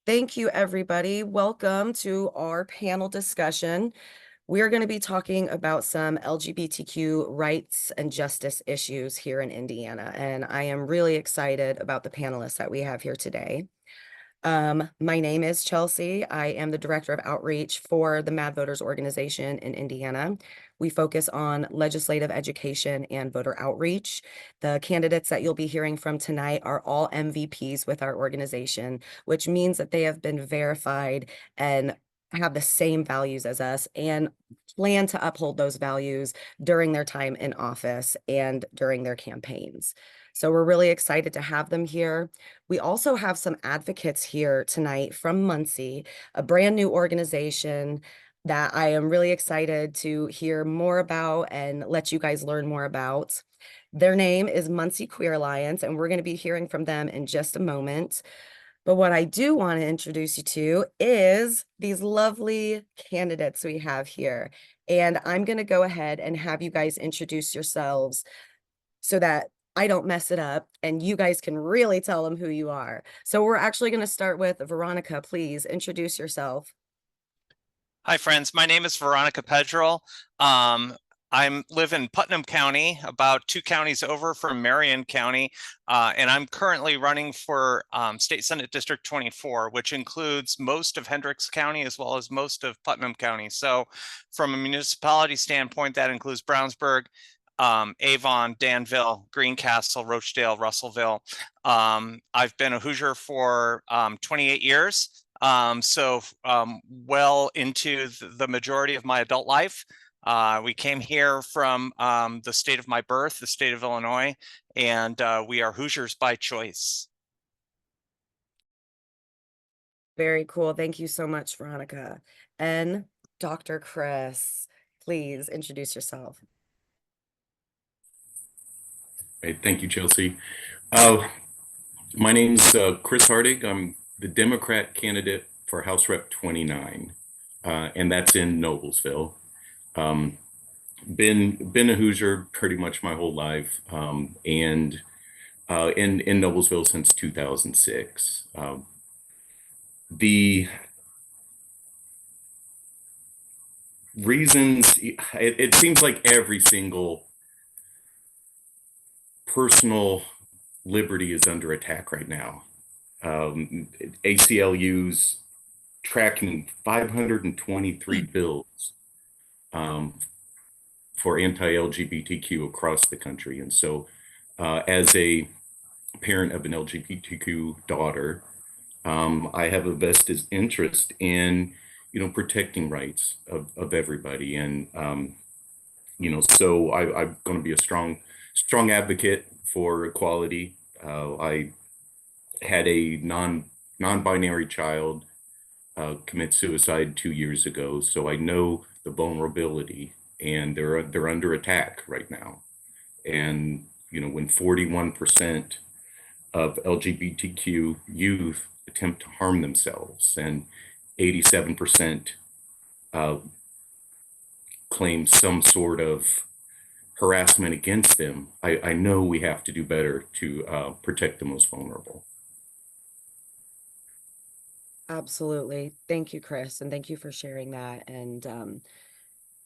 Thank you, everybody. Welcome to our panel discussion. We're going to be talking about some LGBTQ rights and justice issues here in Indiana, and I am really excited about the panelists that we have here today. My name is Chelsea. I am the Director of Outreach for the MADVoters organization in Indiana. We focus on legislative education and voter outreach. The candidates that you'll be hearing from tonight are all MVPs with our organization, which means that they have been verified and have the same values as us and plan to uphold those values during their time in office and during their campaigns. So we're really excited to have them here. We also have some advocates here tonight from Muncie, a brand new organization that I am really excited to hear more about and let you guys learn more about. Their name is Muncie Queer Alliance, and we're going to be hearing from them in just a moment. But what I do want to introduce you to is these lovely candidates we have here. And I'm going to go ahead and have you guys introduce yourselves so that I don't mess it up and you guys can really tell them who you are. So we're actually going to start with Veronica. Please introduce yourself. Hi, friends. My name is Veronica Pejril. I live in Putnam County, about 2 counties over from Marion County, and I'm currently running for State Senate District 24, which includes most of Hendricks County as well as most of Putnam County. So from a municipality standpoint, that includes Brownsburg, Avon, Danville, Greencastle, Rochdale, Russellville. I've been a Hoosier for 28 years. Well into the majority of my adult life. We came here from the state of my birth, the state of Illinois, and we are Hoosiers by choice. Very cool. Thank you so much, Veronica. And Dr. Chris, please introduce yourself. Right, thank you, Chelsea. My name's Chris Hartig. I'm the Democrat candidate for House Rep 29, and that's in Noblesville. Been a Hoosier pretty much my whole life, and in Noblesville since 2006. The reasons, it seems like every single personal liberty is under attack right now. ACLU's tracking 523 bills for anti-LGBTQ across the country. And so as a parent of an LGBTQ daughter, I have a vested interest in, protecting rights of everybody. And, so I'm going to be a strong advocate for equality. I had a non-binary child commit suicide 2 years ago, so I know the vulnerability, and they're under attack right now. And when 41% of LGBTQ youth attempt to harm themselves, and 87% claim some sort of harassment against them, I know we have to do better to protect the most vulnerable. Absolutely. Thank you, Chris, and thank you for sharing that. And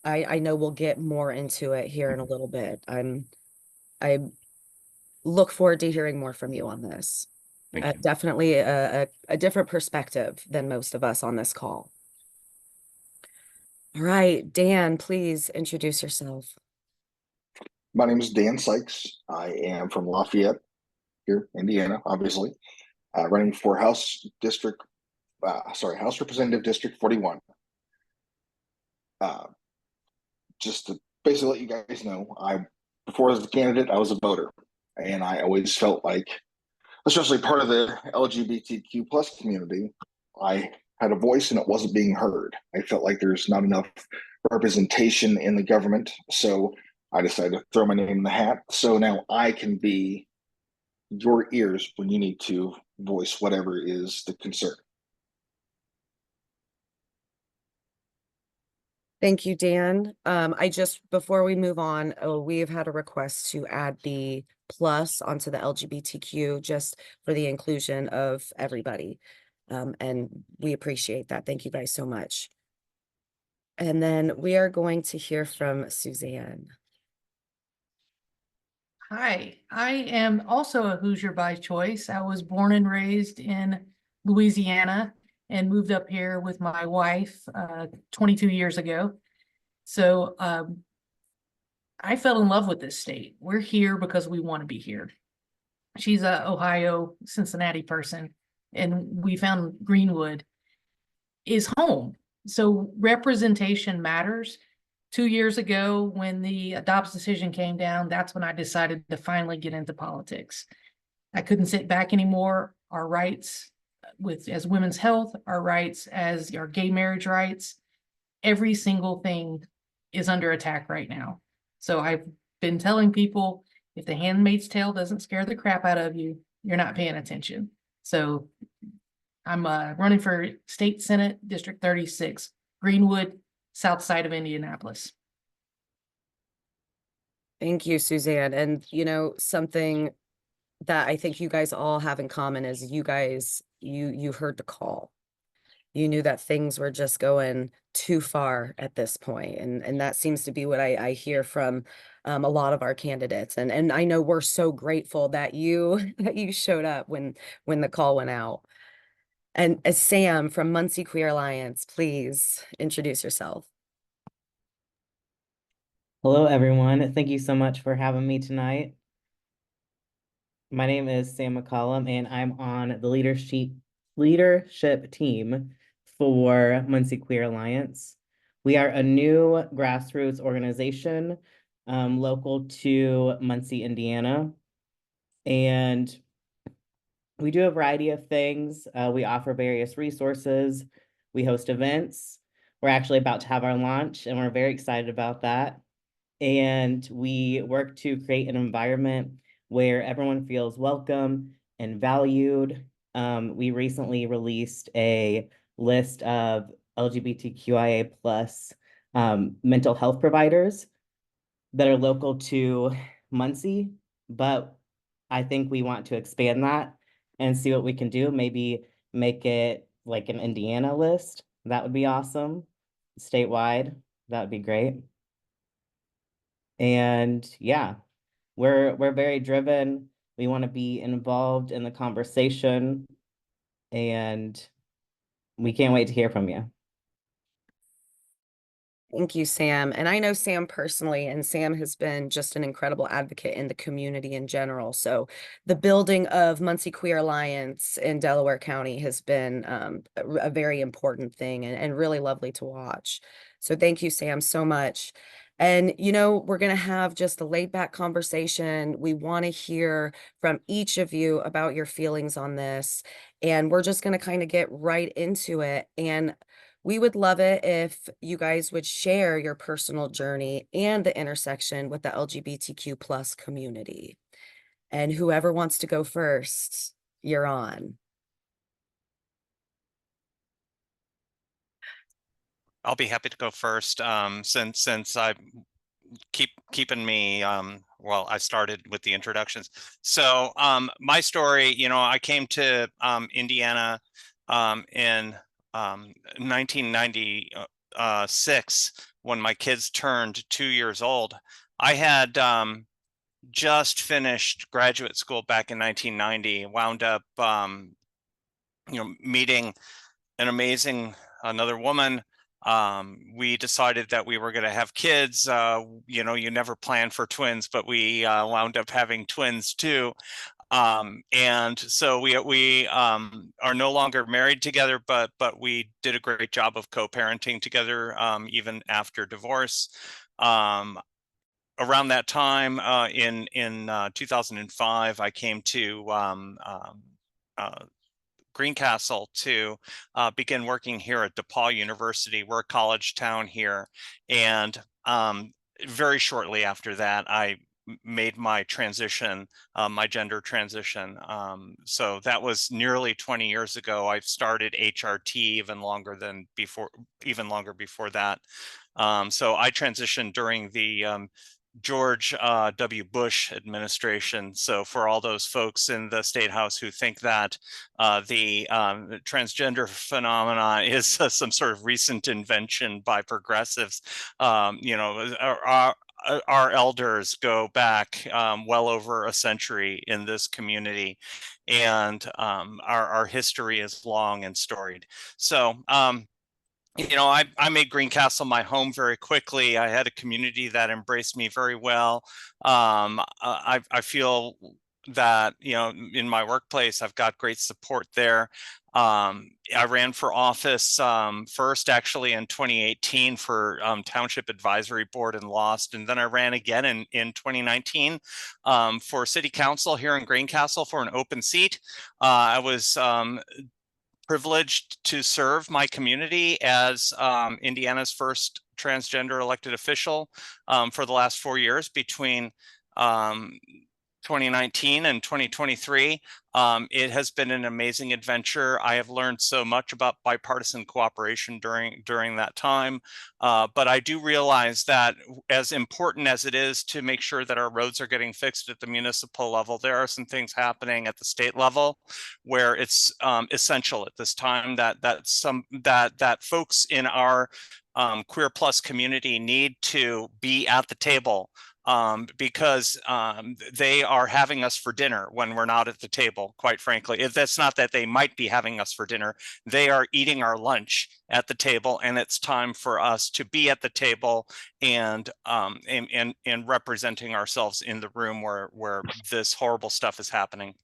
I know we'll get more into it here in a little bit. I look forward to hearing more from you on this. Definitely a different perspective than most of us on this call. All right, Dan, please introduce yourself. My name is Dan Sikes. I am from Lafayette, here, Indiana, obviously, running for House Representative District 41. Just to basically let you guys know, before I was a candidate, I was a voter, and I always felt like, especially part of the LGBTQ plus community, I had a voice and it wasn't being heard. I felt like there's not enough representation in the government, so I decided to throw my name in the hat. So now I can be your ears when you need to voice whatever is the concern. Thank you, Dan. Before we move on, we've had a request to add the plus onto the LGBTQ just for the inclusion of everybody. And we appreciate that. Thank you guys so much. And then we are going to hear from Suzanne. Hi, I am also a Hoosier by choice. I was born and raised in Louisiana and moved up here with my wife 22 years ago. So I fell in love with this state. We're here because we want to be here. She's a Ohio, Cincinnati person, and we found Greenwood is home. So representation matters. 2 years ago, when the Dobbs decision came down, that's when I decided to finally get into politics. I couldn't sit back anymore. Our rights as women's health, our rights as our gay marriage rights, every single thing is under attack right now. So I've been telling people, if the Handmaid's Tale doesn't scare the crap out of you, you're not paying attention. So I'm running for State Senate, District 36, Greenwood, south side of Indianapolis. Thank you, Suzanne. And something that I think you guys all have in common is you heard the call. You knew that things were just going too far at this point. And that seems to be what I hear from a lot of our candidates. And I know we're so grateful that you showed up when the call went out. And as Sam from Muncie Queer Alliance, please introduce yourself. Hello, everyone. Thank you so much for having me tonight. My name is Sam McCollum, and I'm on the leadership team for Muncie Queer Alliance. We are a new grassroots organization local to Muncie, Indiana. And we do a variety of things. We offer various resources. We host events. We're actually about to have our launch, and we're very excited about that. And we work to create an environment where everyone feels welcome and valued. We recently released a list of LGBTQIA plus mental health providers that are local to Muncie, but I think we want to expand that and see what we can do. Maybe make it like an Indiana list. That would be awesome. Statewide, that would be great. And yeah, we're very driven. We want to be involved in the conversation, and we can't wait to hear from you. Thank you, Sam. And I know Sam personally, and Sam has been just an incredible advocate in the community in general. So the building of Muncie Queer Alliance in Delaware County has been a very important thing and really lovely to watch. So thank you, Sam, so much. And, we're going to have just a laid back conversation. We want to hear from each of you about your feelings on this. And we're just going to kind of get right into it. And we would love it if you guys would share your personal journey and the intersection with the LGBTQ plus community. And whoever wants to go first, you're on. I'll be happy to go first, since I keeping me, well, I started with the introductions. So my story, I came to Indiana in 1996 when my kids turned 2 years old. I had just finished graduate school back in 1990, wound up meeting an amazing another woman. We decided that we were going to have kids. You never plan for twins, but we wound up having twins too. And so we are no longer married together, but we did a great job of co-parenting together, even after divorce. Around that time, in 2005, I came to Greencastle to begin working here at DePaul University. We're a college town here, and very shortly after that, I made my transition, my gender transition. So that was nearly 20 years ago. I've started HRT even longer before that. So I transitioned during George W. Bush administration. So for all those folks in the State House who think that the transgender phenomenon is some sort of recent invention by progressives, you know, our elders go back well over a century in this community, and our history is long and storied. So you know, I made Greencastle my home very quickly. I had a community that embraced me very well. I feel that, you know, in my workplace, I've got great support there. I ran for office first actually in 2018 for Township Advisory Board and lost. And then I ran again in 2019 for City Council here in Greencastle for an open seat. I was privileged to serve my community as Indiana's first transgender elected official for the last 4 years between 2019 and 2023. It has been an amazing adventure. I have learned so much about bipartisan cooperation during that time. But I do realize that as important as it is to make sure that our roads are getting fixed at the municipal level, there are some things happening at the state level where it's essential at this time that folks in our queer plus community need to be at the table. Because they are having us for dinner when we're not at the table, quite frankly. If that's not that they might be having us for dinner, they are eating our lunch at the table, and it's time for us to be at the table and representing ourselves in the room where this horrible stuff is happening.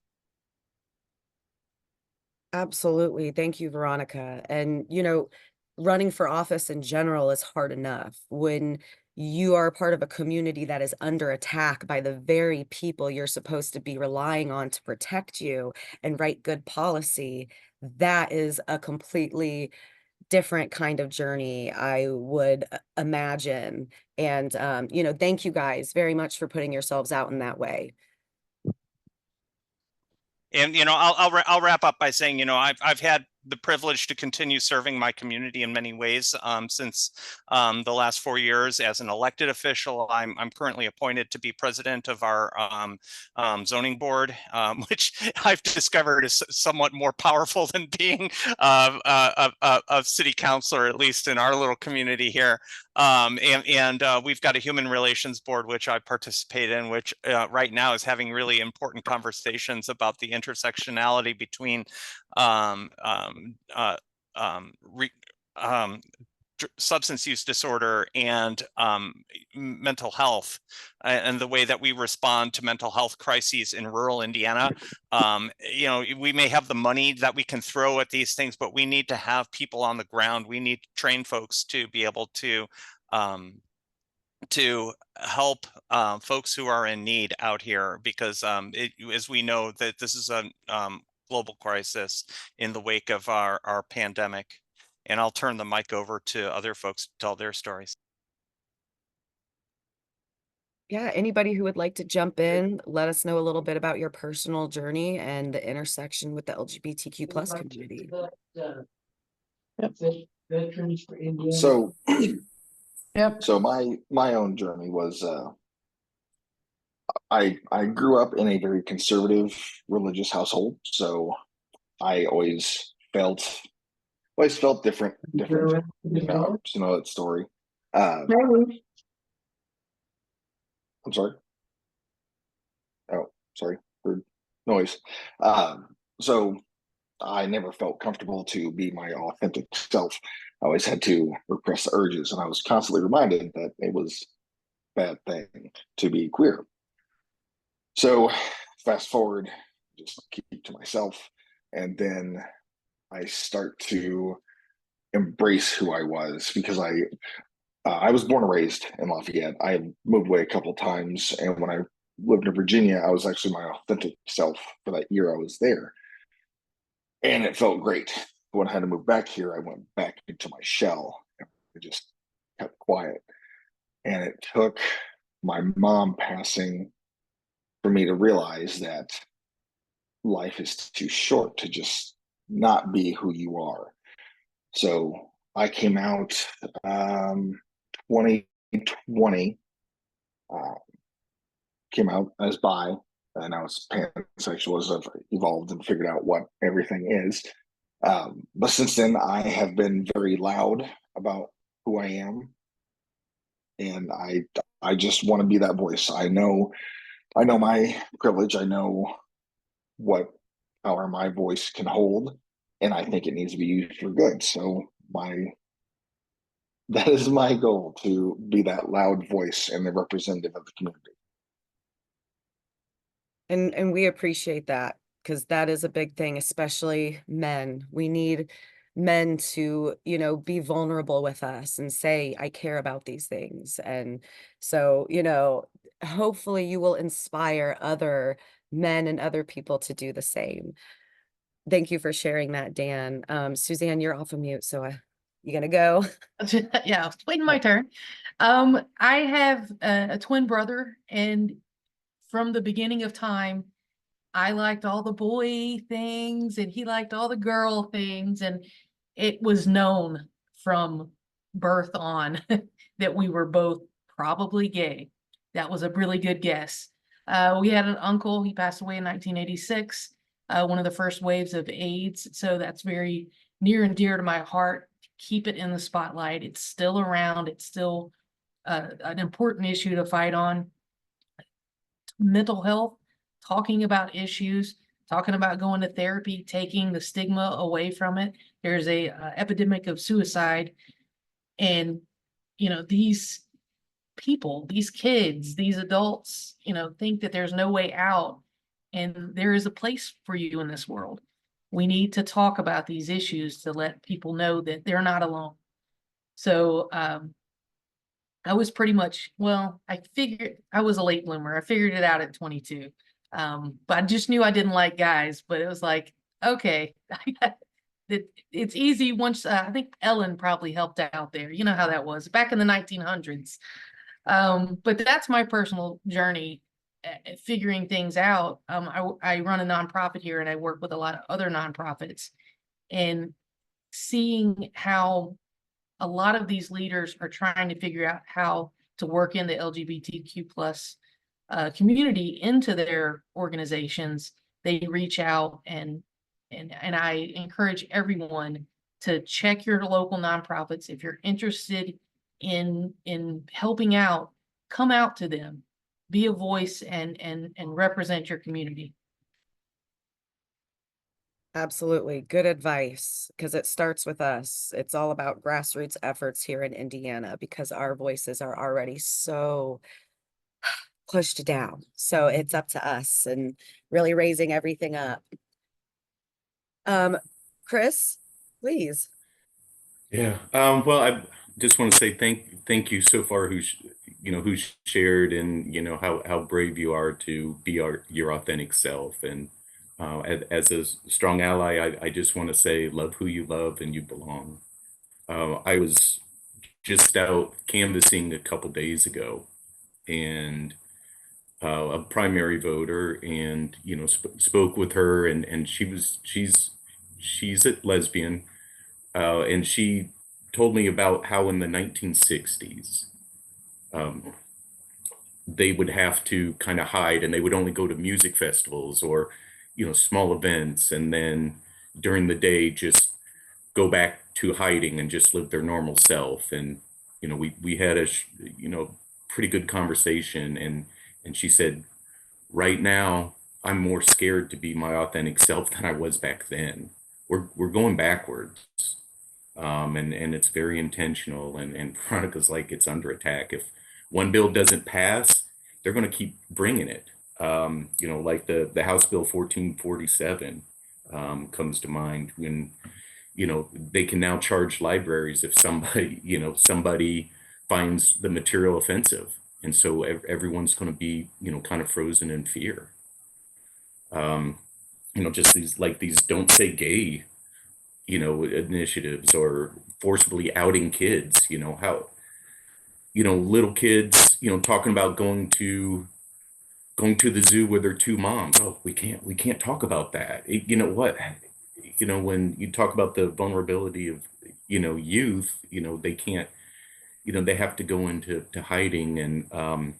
Absolutely. Thank you, Veronica. And, you know, running for office in general is hard enough. When you are part of a community that is under attack by the very people you're supposed to be relying on to protect you and write good policy, that is a completely different kind of journey, I would imagine. And, you know, thank you guys very much for putting yourselves out in that way. And, you know, I'll wrap up by saying, you know, I've had the privilege to continue serving my community in many ways since the last 4 years as an elected official. I'm currently appointed to be president of our zoning board, which I've discovered is somewhat more powerful than being a city councilor, at least in our little community here. We've got a human relations board, which I participate in, which right now is having really important conversations about the intersectionality between substance use disorder and mental health, and the way that we respond to mental health crises in rural Indiana. You know, we may have the money that we can throw at these things, but we need to have people on the ground. We need to train folks to be able to help folks who are in need out here, because as we know that this is a global crisis in the wake of our pandemic. And I'll turn the mic over to other folks to tell their stories. Yeah, anybody who would like to jump in, let us know a little bit about your personal journey and the intersection with the LGBTQ plus community. So, Yep. so my own journey was I grew up in a very conservative religious household, so I always felt different. You know that story. I'm sorry. Oh, sorry. Weird noise. So I never felt comfortable to be my authentic self. I always had to repress the urges, and I was constantly reminded that it was a bad thing to be queer. So fast forward, just keep to myself, and then I start to embrace who I was, because I was born and raised in Lafayette. I moved away a couple of times, and when I lived in Virginia, I was actually my authentic self for that year I was there, and it felt great. When I had to move back here, I went back into my shell. It just kept quiet, and it took my mom passing for me to realize that life is too short to just not be who you are. So I came out 2020 came out as bi, and now it's pansexual as I've evolved and figured out what everything is. But since then, I have been very loud about who I am, and I just want to be that voice. I know my privilege. I know what power my voice can hold, and I think it needs to be used for good. So that is my goal, to be that loud voice and the representative of the community. And we appreciate that, because that is a big thing, especially men. We need men to, you know, be vulnerable with us and say, I care about these things. And so, you know, hopefully you will inspire other men and other people to do the same. Thank you for sharing that, Dan. Suzanne, you're off of mute, so you gonna go? Yeah, I was waiting my turn. I have a twin brother, and from the beginning of time, I liked all the boy things and he liked all the girl things, and it was known from birth on that we were both probably gay. That was a really good guess. We had an uncle, he passed away in 1986, one of the first waves of AIDS. So that's very near and dear to my heart. Keep it in the spotlight. It's still around. It's still an important issue to fight on. Mental health, talking about issues, talking about going to therapy, taking the stigma away from it. There's a epidemic of suicide, and you know, these people, these kids, these adults, you know, think that there's no way out, and there is a place for you in this world. We need to talk about these issues to let people know that they're not alone. So I was pretty much, well, I figured I was a late bloomer. I figured it out at 22. But I just knew I didn't like guys, but it was like, okay, it's easy once, I think Ellen probably helped out there. You know how that was back in the 1900s. But that's my personal journey at figuring things out. I run a nonprofit here, and I work with a lot of other nonprofits, and seeing how a lot of these leaders are trying to figure out how to work in the LGBTQ plus community into their organizations. They reach out, and I encourage everyone to check your local nonprofits. If you're interested in helping out, come out to them, be a voice, and represent your community. Absolutely. Good advice, because it starts with us. It's all about grassroots efforts here in Indiana, because our voices are already so pushed down. So it's up to us and really raising everything up. Chris, please. Yeah. Well, I just want to say thank you so far who's shared, and how brave you are to be your authentic self. And as a strong ally, I just want to say, love who you love, and you belong. I was just out canvassing a couple days ago, and a primary voter, and spoke with her, and she's a lesbian, and she told me about how in the 1960s, um, they would have to kind of hide, and they would only go to music festivals or small events, and then during the day just go back to hiding and just live their normal self. And we had a pretty good conversation, and she said, right now I'm more scared to be my authentic self than I was back then. We're going backwards. And it's very intentional, and Veronica's like, it's under attack. If one bill doesn't pass, they're going to keep bringing it. Like the House Bill 1447 comes to mind, when they can now charge libraries if somebody finds the material offensive, and so everyone's going to be kind of frozen in fear. Just these don't say gay initiatives, or forcibly outing kids, how little kids talking about going to the zoo with their two moms. Oh, we can't talk about that. You know what, when you talk about the vulnerability of youth, they can't, they have to go into hiding. And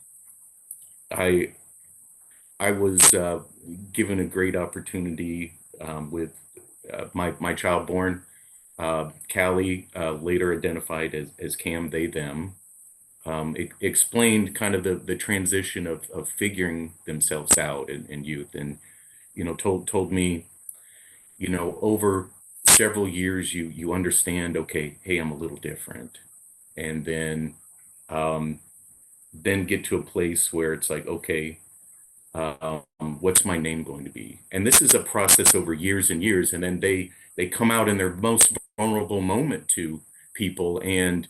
I I was given a great opportunity with my child born, Callie, later identified as Cam, they, them. It explained kind of the transition of figuring themselves out in youth, and told me, over several years you understand, okay, hey, I'm a little different, and then get to a place where it's like, okay, what's my name going to be? And this is a process over years and years, and then they come out in their most vulnerable moment to people, and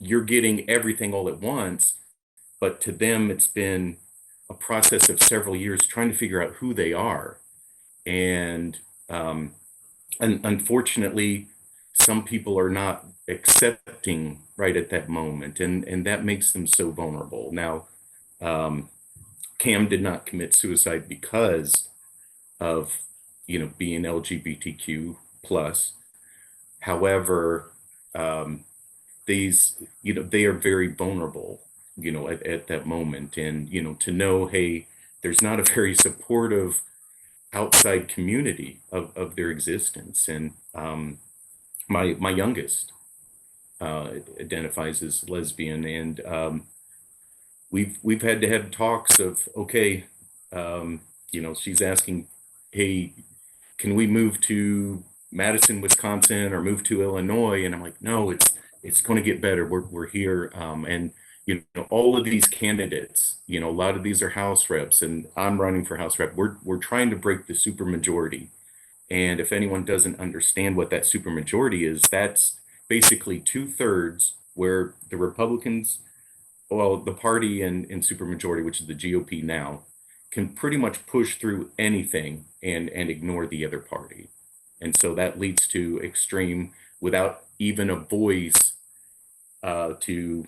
you're getting everything all at once, but to them it's been a process of several years trying to figure out who they are. And unfortunately, some people are not accepting right at that moment, and that makes them so vulnerable. Now, Cam did not commit suicide because of being LGBTQ plus. However, these they are very vulnerable at that moment, and to know, hey, there's not a very supportive outside community of their existence. And my youngest identifies as lesbian, and we've had to have talks of, okay, she's asking, hey, can we move to Madison, Wisconsin, or move to Illinois? And I'm like, no, it's going to get better. We're here, and all of these candidates, a lot of these are House reps, and I'm running for House rep. We're trying to break the supermajority, and if anyone doesn't understand what that supermajority is, that's basically 2/3 where the Republicans, well, the party in supermajority, which is the GOP now, can pretty much push through anything and ignore the other party. And so that leads to extreme without even a voice to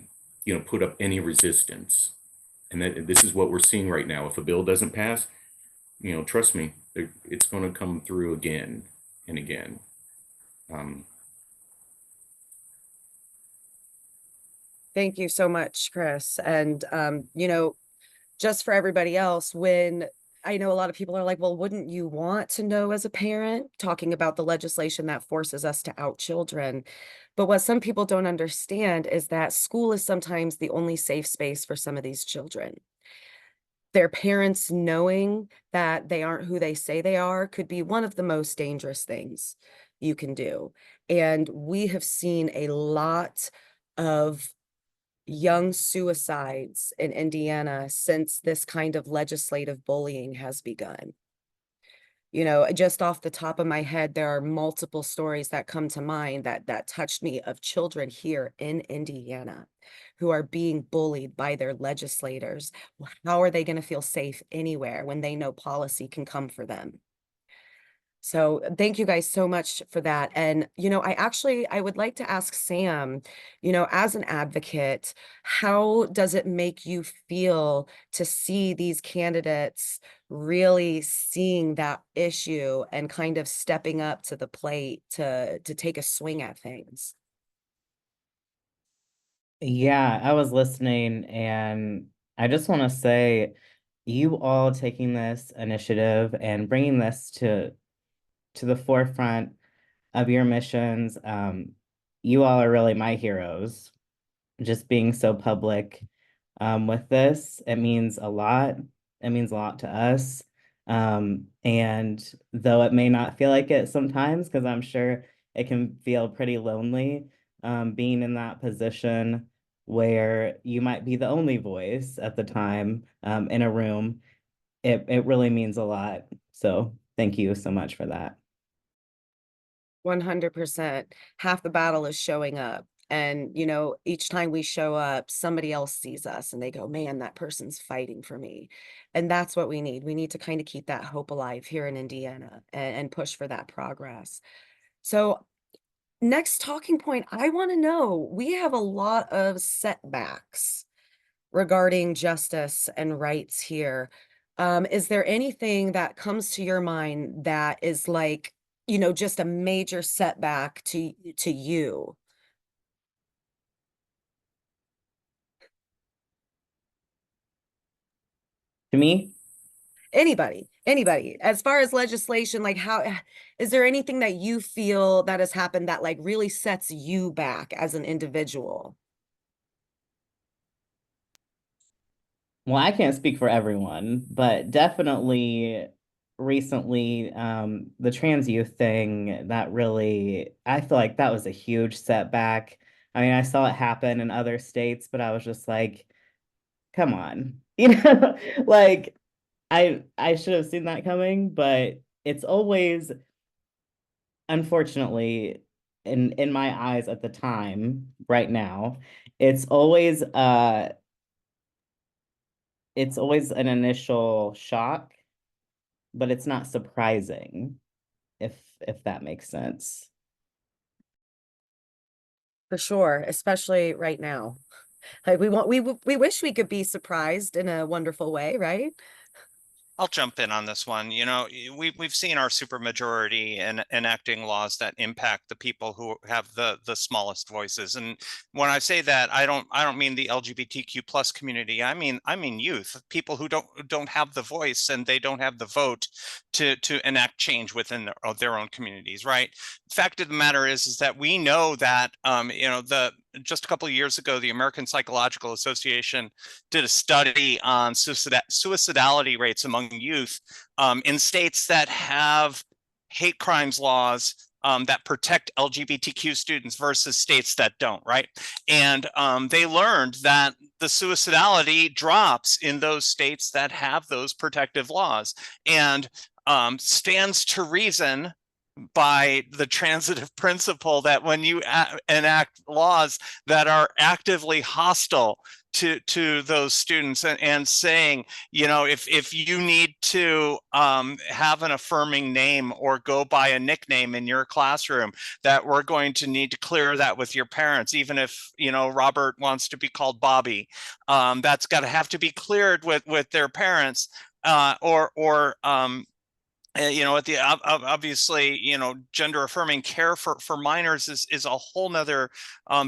put up any resistance. And this is what we're seeing right now. If a bill doesn't pass, trust me, it's going to come through again and again. Thank you so much, Chris. And, just for everybody else, when I know a lot of people are like, well, wouldn't you want to know as a parent, talking about the legislation that forces us to out children? But what some people don't understand is that school is sometimes the only safe space for some of these children. Their parents knowing that they aren't who they say they are could be one of the most dangerous things you can do. And we have seen a lot of young suicides in Indiana since this kind of legislative bullying has begun. Just off the top of my head, there are multiple stories that come to mind that touched me, of children here in Indiana who are being bullied by their legislators. How are they going to feel safe anywhere when they know policy can come for them? So thank you guys so much for that. And, I would like to ask Sam, as an advocate, how does it make you feel to see these candidates really seeing that issue and kind of stepping up to the plate to take a swing at things? Yeah, I was listening, and I just want to say, you all taking this initiative and bringing this to the forefront of your missions, you all are really my heroes. Just being so public with this, it means a lot. It means a lot to us. And though it may not feel like it sometimes, because I'm sure it can feel pretty lonely, being in that position where you might be the only voice at the time in a room, it really means a lot. So thank you so much for that. 100%. Half the battle is showing up. And, each time we show up, somebody else sees us and they go, man, that person's fighting for me. And that's what we need. We need to kind of keep that hope alive here in Indiana and push for that progress. So, next talking point, I want to know, we have a lot of setbacks regarding justice and rights here. Is there anything that comes to your mind that is like, just a major setback to you? To me, Anybody, as far as legislation, like how, is there anything that you feel that has happened that like really sets you back as an individual? well, I can't speak for everyone, but definitely recently, the trans youth thing, that really, I feel like that was a huge setback. I mean, I saw it happen in other states, but I was just like, come on, like I should have seen that coming, but it's always, unfortunately, in my eyes at the time, right now, it's always it's always an initial shock, but it's not surprising, if that makes sense. For sure, especially right now. Like we wish we could be surprised in a wonderful way, right? I'll jump in on this one. You know, we've seen our supermajority in enacting laws that impact the people who have the smallest voices. And when I say that, I don't mean the LGBTQ plus community. I mean youth, people who don't have the voice and they don't have the vote to enact change within their own communities. Right. The fact of the matter is that we know that you know, just a couple of years ago, the American Psychological Association did a study on suicidality rates among youth in states that have hate crimes laws that protect LGBTQ students versus states that don't, right? And they learned that the suicidality drops in those states that have those protective laws, and stands to reason by the transitive principle that when you enact laws that are actively hostile to those students, and saying, you know, if you need to have an affirming name or go by a nickname in your classroom, that we're going to need to clear that with your parents, even if, you know, Robert wants to be called Bobby, that's got to have to be cleared with their parents, or you know, at the obviously, you know, gender affirming care for minors is a whole nother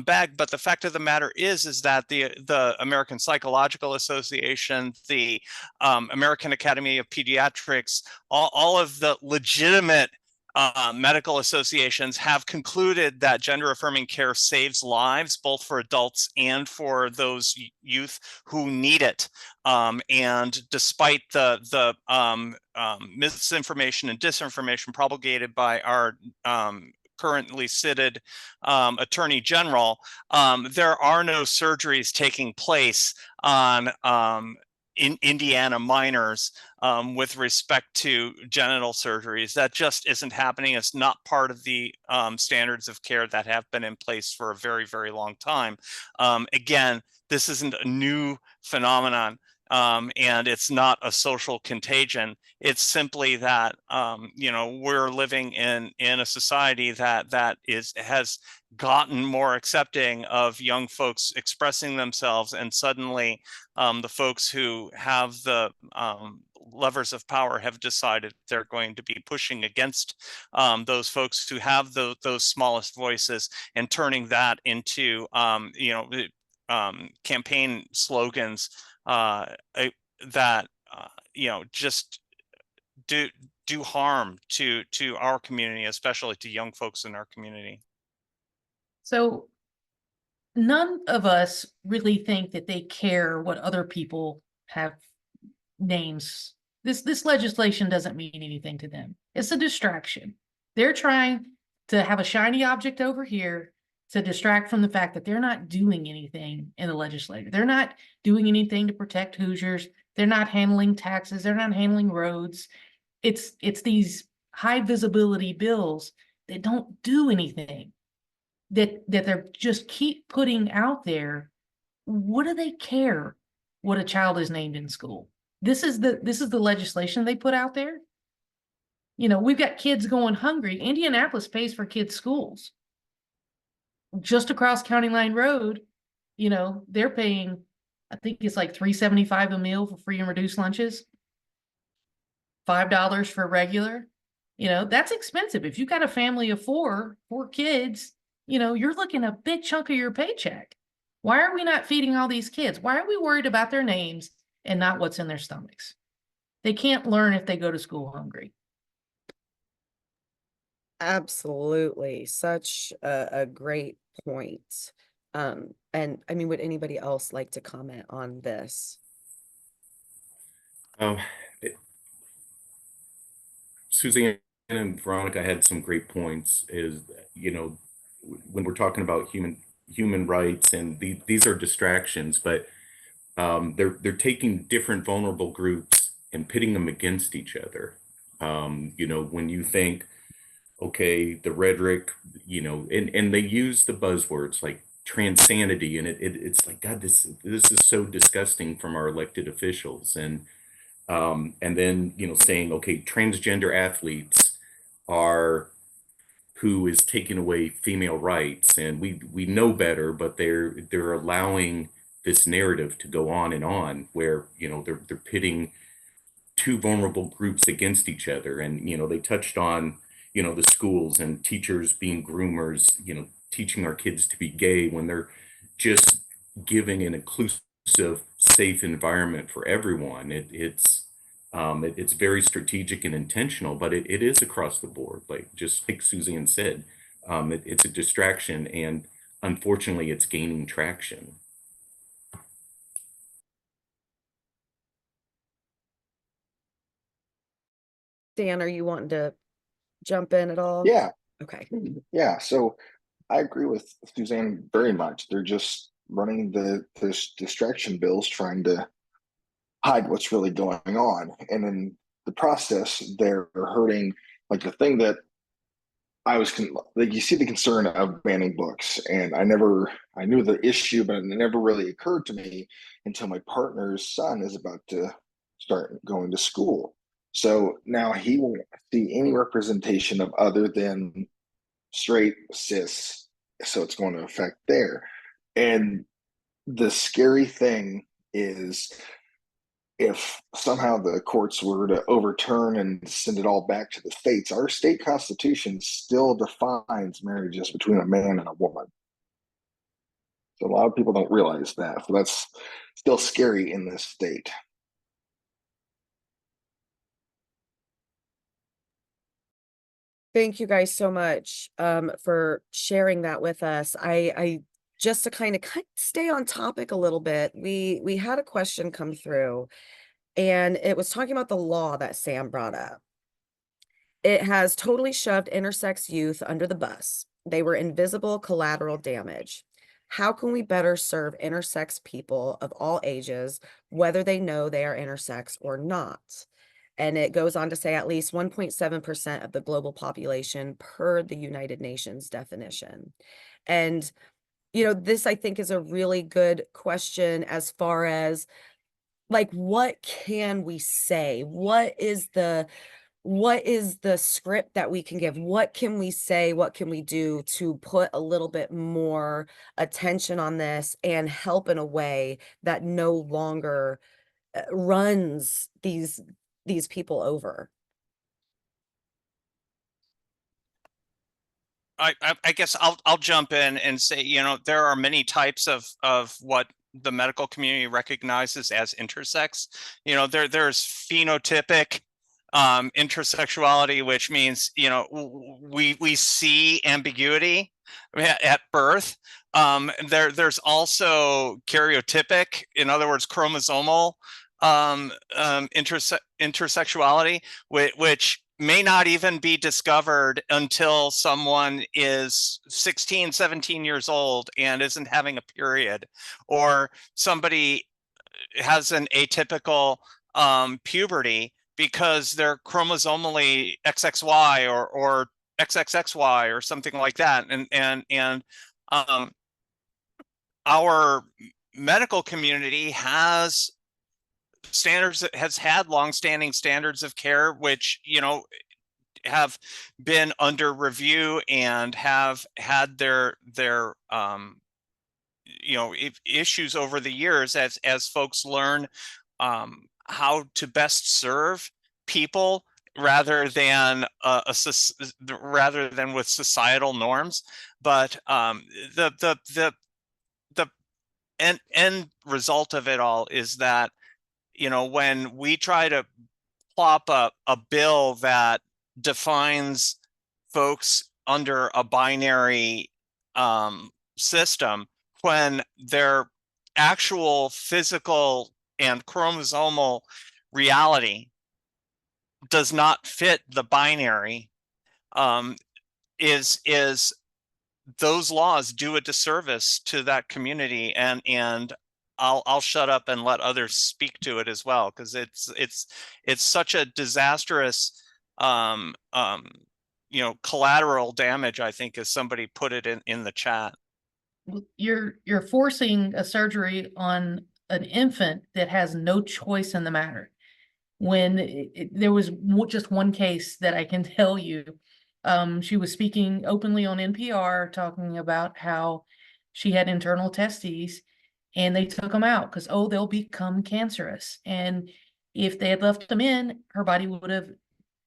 bag. But the fact of the matter is that the American Psychological Association, the American Academy of Pediatrics, all of the legitimate medical associations have concluded that gender affirming care saves lives, both for adults and for those youth who need it. And despite the misinformation and disinformation propagated by our currently seated Attorney General, there are no surgeries taking place on in Indiana minors with respect to genital surgeries. That just isn't happening. It's not part of the standards of care that have been in place for a very, very long time. Again, this isn't a new phenomenon. And it's not a social contagion. It's simply that you know, we're living in a society that has gotten more accepting of young folks expressing themselves, and suddenly the folks who have the levers of power have decided they're going to be pushing against those folks who have those smallest voices, and turning that into you know, campaign slogans that you know, just do harm to our community, especially to young folks in our community. So none of us really think that they care what other people have names. This legislation doesn't mean anything to them. It's a distraction. They're trying to have a shiny object over here to distract from the fact that they're not doing anything in the legislature. They're not doing anything to protect Hoosiers. They're not handling taxes. They're not handling roads. It's these high visibility bills that don't do anything, that they're just keep putting out there. What do they care what a child is named in school? This is the legislation they put out there. You know, we've got kids going hungry. Indianapolis pays for kids' schools. Just across County Line Road, you know, they're paying, I think it's like $3.75 a meal for free and reduced lunches, $5 for regular. You know, that's expensive. If you've got a family of four kids, you know, you're looking at a big chunk of your paycheck. Why are we not feeding all these kids? Why are we worried about their names and not what's in their stomachs. They can't learn if they go to school hungry. Absolutely. Such a great point. And I mean, would anybody else like to comment on this? Um, it- Suzanne and Veronica had some great points. Is, you know, when we're talking about human rights, and these are distractions, but they're taking different vulnerable groups and pitting them against each other. You know, when you think, okay, the rhetoric, you know, and they use the buzzwords like transanity, and it's like, God, this is so disgusting from our elected officials. And then, you know, saying, okay, transgender athletes are who is taking away female rights, and we know better, but they're allowing this narrative to go on, where, you know, they're pitting two vulnerable groups against each other. And, you know, they touched on, you know, the schools and teachers being groomers, you know, teaching our kids to be gay when they're just giving an inclusive, safe environment for everyone. It's very strategic and intentional, but it is across the board, like just like Suzanne said. It's a distraction, and unfortunately it's gaining traction. Dan, are you wanting to jump in at all? Yeah, Okay. yeah. So I agree with Suzanne very much. They're just running this distraction bills, trying to hide what's really going on, and in the process, they're hurting. Like the thing that like, you see the concern of banning books, and I knew the issue, but it never really occurred to me until my partner's son is about to start going to school. So now he won't see any representation of other than straight cis. So it's going to affect there. And the scary thing is, if somehow the courts were to overturn and send it all back to the states, our state constitution still defines marriages between a man and a woman. So a lot of people don't realize that. So that's still scary in this state. Thank you guys so much for sharing that with us. I just to kind of stay on topic a little bit, we had a question come through, and it was talking about the law that Sam brought up. It has totally shoved intersex youth under the bus. They were invisible collateral damage. How can we better serve intersex people of all ages, whether they know they are intersex or not? And it goes on to say at least 1.7% of the global population per the United Nations definition. And, you know, this I think is a really good question as far as like, what can we say? What is the script that we can give? What can we say? What can we do to put a little bit more attention on this and help in a way that no longer runs these people over? I guess I'll jump in and say, you know, there are many types of what the medical community recognizes as intersex. You know, there's phenotypic intersexuality, which means, you know, we see ambiguity at birth. There's also karyotypic, in other words, chromosomal intersexuality, which may not even be discovered until someone is 16, 17 years old and isn't having a period, or somebody has an atypical puberty because they're chromosomally XXY or XXXY or something like that. And our medical community has had longstanding standards of care, which, you know, have been under review and have had their you know, issues over the years as folks learn how to best serve people rather than rather than with societal norms. But the end result of it all is that when we try to plop a bill that defines folks under a binary system, when their actual physical and chromosomal reality does not fit the binary, is those laws do a disservice to that community, and I'll shut up and let others speak to it as well, because it's such a disastrous collateral damage, I think, as somebody put it in the chat. You're forcing a surgery on an infant that has no choice in the matter. When there was just one case that I can tell you, she was speaking openly on NPR, talking about how she had internal testes and they took them out because, oh, they'll become cancerous. And if they had left them in, her body would have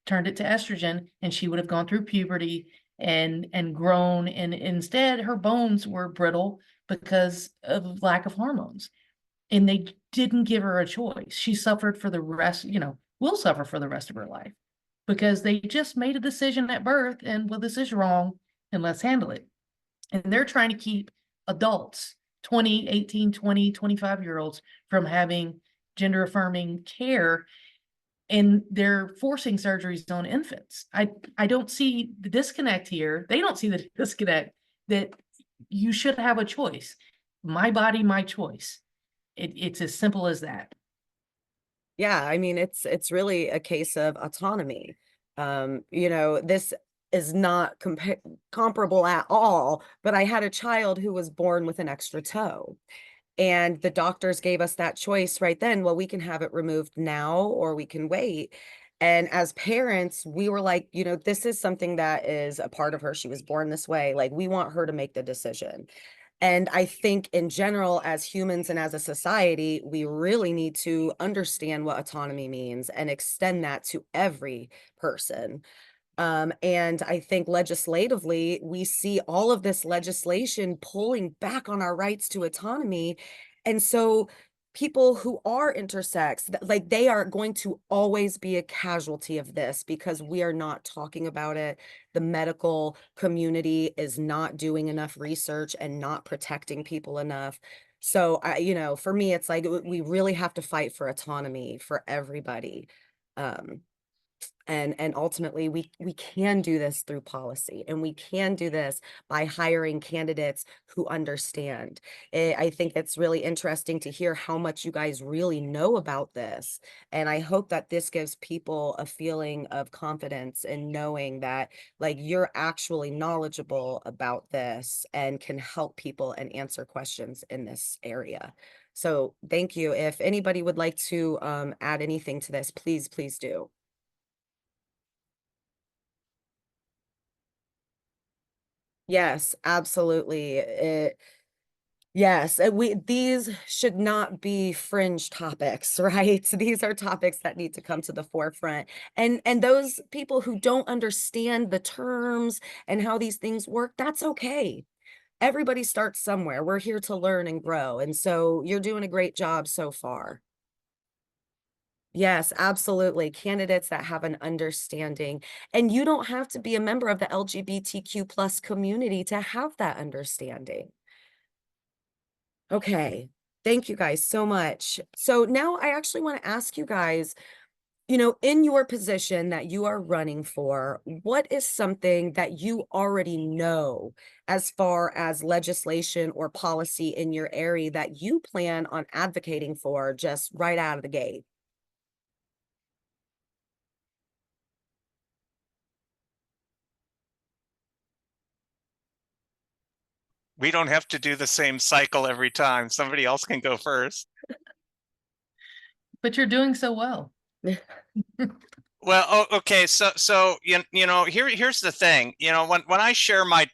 turned it to estrogen and she would have gone through puberty and grown. And instead, her bones were brittle because of lack of hormones. And they didn't give her a choice. She suffered for the rest, will suffer for the rest of her life because they just made a decision at birth and, well, this is wrong and let's handle it. And they're trying to keep adults, 20, 18, 20, 25-year-olds from having gender affirming care, and they're forcing surgeries on infants. I don't see the disconnect here. They don't see the disconnect that you should have a choice. My body, my choice. It's as simple as that. Yeah, I mean, it's really a case of autonomy. This is not comparable at all, but I had a child who was born with an extra toe. And the doctors gave us that choice right then. Well, we can have it removed now or we can wait. And as parents, we were like, this is something that is a part of her. She was born this way. Like, we want her to make the decision. And I think in general, as humans and as a society, we really need to understand what autonomy means and extend that to every person. And I think legislatively, we see all of this legislation pulling back on our rights to autonomy. And so people who are intersex, like, they are going to always be a casualty of this because we are not talking about it. The medical community is not doing enough research and not protecting people enough. So, for me, it's like we really have to fight for autonomy for everybody. And ultimately we can do this through policy, and we can do this by hiring candidates who understand. I think it's really interesting to hear how much you guys really know about this, and I hope that this gives people a feeling of confidence in knowing that, like, you're actually knowledgeable about this and can help people and answer questions in this area. So thank you. If anybody would like to add anything to this, please do. Yes, absolutely. Yes, these should not be fringe topics, right? So these are topics that need to come to the forefront. And those people who don't understand the terms and how these things work, that's okay. Everybody starts somewhere. We're here to learn and grow. And so you're doing a great job so far. Yes, absolutely. Candidates that have an understanding. And you don't have to be a member of the LGBTQ plus community to have that understanding. Okay. Thank you guys so much. So now I actually want to ask you guys, in your position that you are running for, what is something that you already know as far as legislation or policy in your area that you plan on advocating for just right out of the gate? We don't have to do the same cycle every time. Somebody else can go first. But you're doing so well. Well, okay. So here's the thing. When I share my,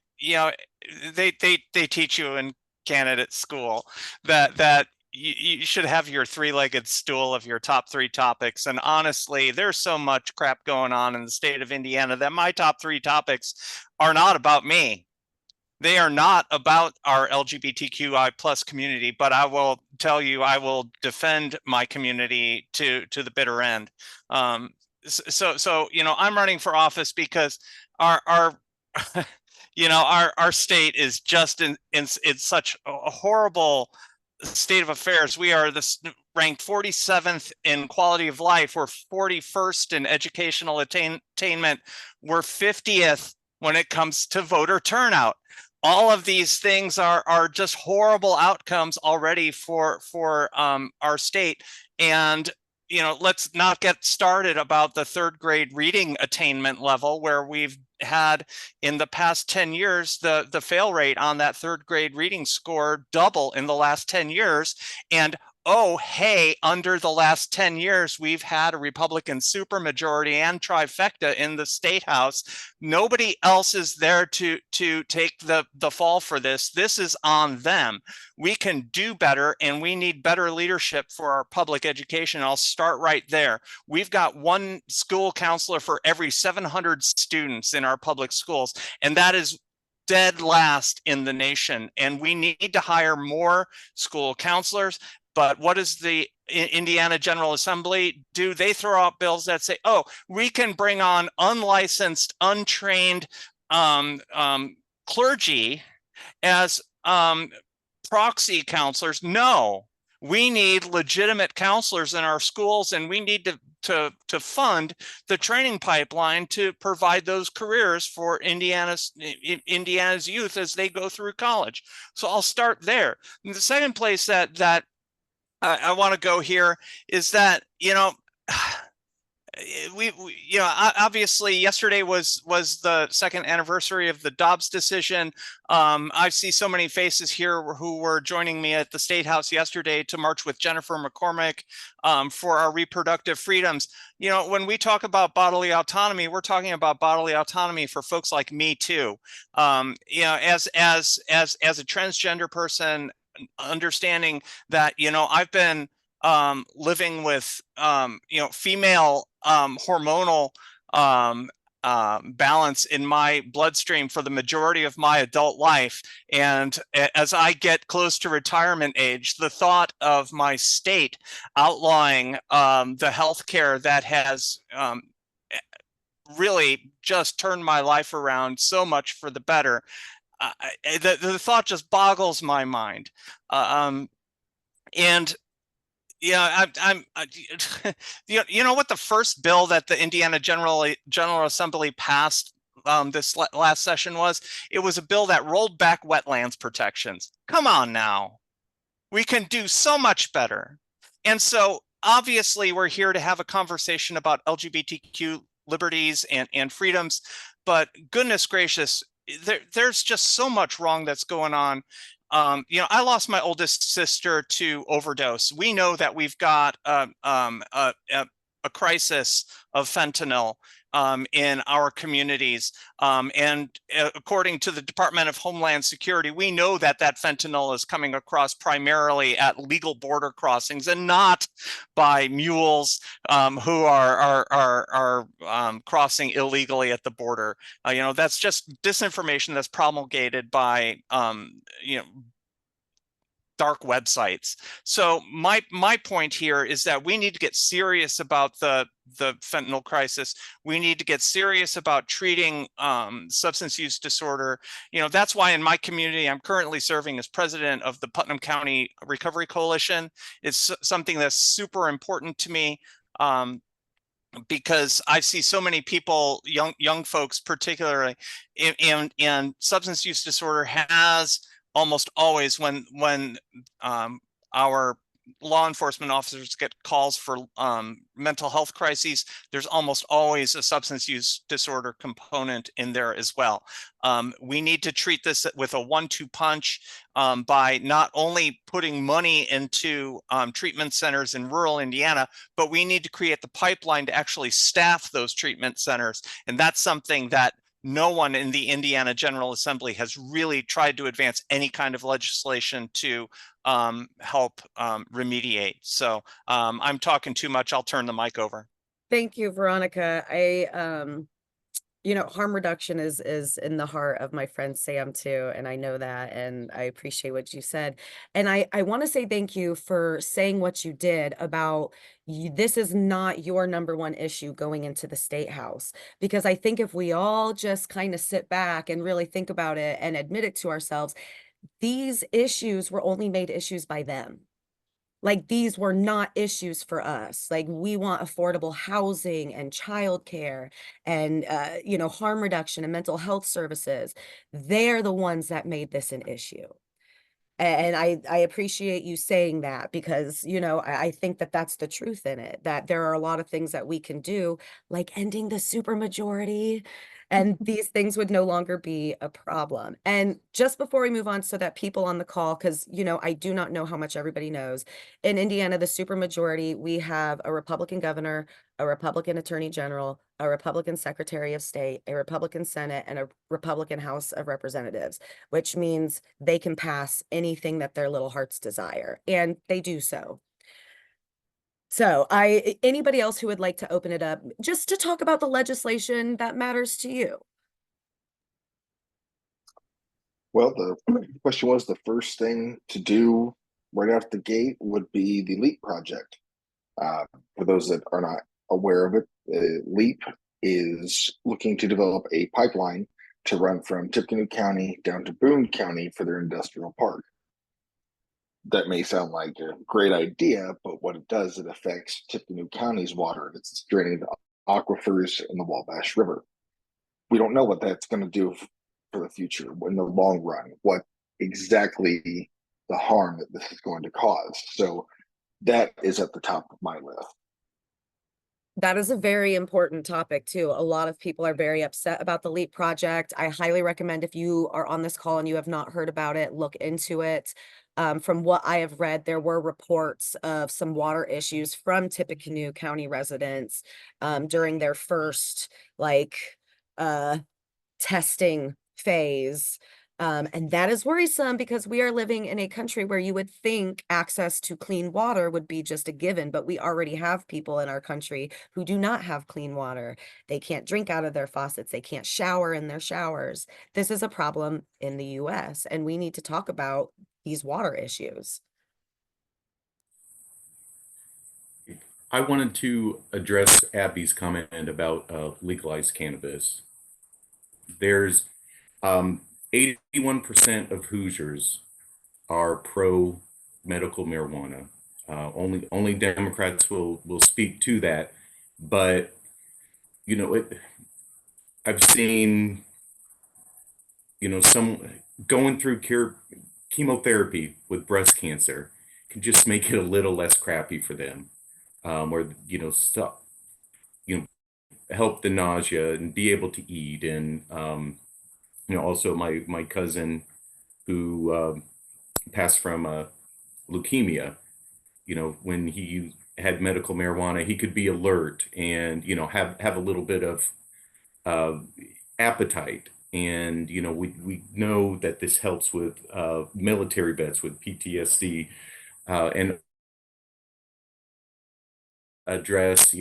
they teach you in candidate school that you should have your three-legged stool of your top three topics. And honestly, there's so much crap going on in the state of Indiana that my top three topics are not about me. They are not about our LGBTQI plus community, but I will tell you, I will defend my community to the bitter end. So you know, I'm running for office because our you know, our state is just in such a horrible state of affairs. We are ranked 47th in quality of life. We're 41st in educational attainment. We're 50th when it comes to voter turnout. All of these things are just horrible outcomes already for our state. And you know, let's not get started about the third grade reading attainment level, where we've had in the past 10 years, the fail rate on that third grade reading score double in the last 10 years. And oh, hey, under the last 10 years, we've had a Republican supermajority and trifecta in the state house. Nobody else is there to take the fall for this. This is on them. We can do better, and we need better leadership for our public education. I'll start right there. We've got one school counselor for every 700 students in our public schools, and that is dead last in the nation. And we need to hire more school counselors. But what does the Indiana General Assembly do? They throw out bills that say, oh, we can bring on unlicensed, untrained clergy as proxy counselors. No, we need legitimate counselors in our schools, and we need to fund the training pipeline to provide those careers for Indiana's youth as they go through college. So I'll start there. And the second place that I want to go here is that, you know, we you know, obviously yesterday was the second anniversary of the Dobbs decision. I see so many faces here who were joining me at the State House yesterday to march with Jennifer McCormick for our reproductive freedoms. You know, when we talk about bodily autonomy, we're talking about bodily autonomy for folks like me too. You know, as a transgender person, understanding that, you know, I've been living with you know, female hormonal balance in my bloodstream for the majority of my adult life. And as I get close to retirement age, the thought of my state outlawing the healthcare that has really just turned my life around so much for the better, the thought just boggles my mind. And yeah, you know what, the first bill that the Indiana General Assembly passed this last session was? It was a bill that rolled back wetlands protections. Come on now, we can do so much better. And so obviously we're here to have a conversation about LGBTQ liberties and freedoms, but goodness gracious, there's just so much wrong that's going on. You know, I lost my oldest sister to overdose. We know that we've got a crisis of fentanyl in our communities. And according to the Department of Homeland Security, we know that fentanyl is coming across primarily at legal border crossings and not by mules who are crossing illegally at the border. You know, that's just disinformation that's promulgated by you know, dark websites. So my point here is that we need to get serious about the fentanyl crisis. We need to get serious about treating substance use disorder. You know, that's why in my community, I'm currently serving as president of the Putnam County Recovery Coalition. It's something that's super important to me. Because I see so many people, young folks particularly, and substance use disorder has almost always, when our law enforcement officers get calls for mental health crises, there's almost always a substance use disorder component in there as well. We need to treat this with a 1-2 punch by not only putting money into treatment centers in rural Indiana, but we need to create the pipeline to actually staff those treatment centers. And that's something that no one in the Indiana General Assembly has really tried to advance any kind of legislation to help remediate. So I'm talking too much. I'll turn the mic over. Thank you, Veronica. harm reduction is in the heart of my friend Sam too, and I know that, and I appreciate what you said. And I want to say thank you for saying what you did about this is not your number one issue going into the state house, because I think if we all just kind of sit back and really think about it and admit it to ourselves, these issues were only made issues by them. Like, these were not issues for us. Like, we want affordable housing and childcare and, harm reduction and mental health services. They're the ones that made this an issue. And I appreciate you saying that, because, I think that that's the truth in it, that there are a lot of things that we can do, like ending the supermajority, and these things would no longer be a problem. And just before we move on, so that people on the call, because, I do not know how much everybody knows, in Indiana, the supermajority, we have a Republican governor, a Republican attorney general, a Republican secretary of state, a Republican Senate, and a Republican House of Representatives, which means they can pass anything that their little hearts desire, and they do so. So anybody else who would like to open it up just to talk about the legislation that matters to you? Well, the question was, the first thing to do right out the gate would be the LEAP project. For those that are not aware of it, LEAP is looking to develop a pipeline to run from Tippecanoe County down to Boone County for their industrial park. That may sound like a great idea, but what it does, it affects Tippecanoe County's water. It's draining the aquifers in the Wabash River. We don't know what that's going to do for the future in the long run, what exactly the harm that this is going to cause. So that is at the top of my list. That is a very important topic too. A lot of people are very upset about the LEAP project. I highly recommend, if you are on this call and you have not heard about it, look into it. From what I have read, there were reports of some water issues from Tippecanoe County residents during their first testing phase. And that is worrisome, because we are living in a country where you would think access to clean water would be just a given, but we already have people in our country who do not have clean water. They can't drink out of their faucets. They can't shower in their showers. This is a problem in the US, and we need to talk about these water issues. I wanted to address Abby's comment about legalized cannabis. There's 81% of Hoosiers are pro medical marijuana. Only Democrats will speak to that, but I've seen some going through chemotherapy with breast cancer can just make it a little less crappy for them, or stop help the nausea and be able to eat. And also my cousin who passed from leukemia, when he had medical marijuana, he could be alert and have a little bit of appetite. And we know that this helps with military vets with PTSD, and address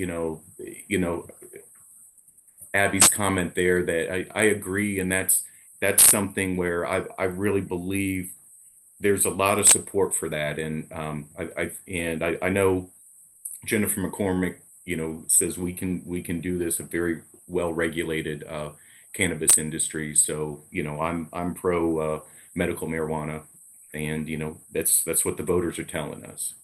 Abby's comment there, that I agree, and that's something where I really believe there's a lot of support for that. And I know Jennifer McCormick, says we can do this, a very well regulated cannabis industry. So I'm pro medical marijuana, and that's what the voters are telling us.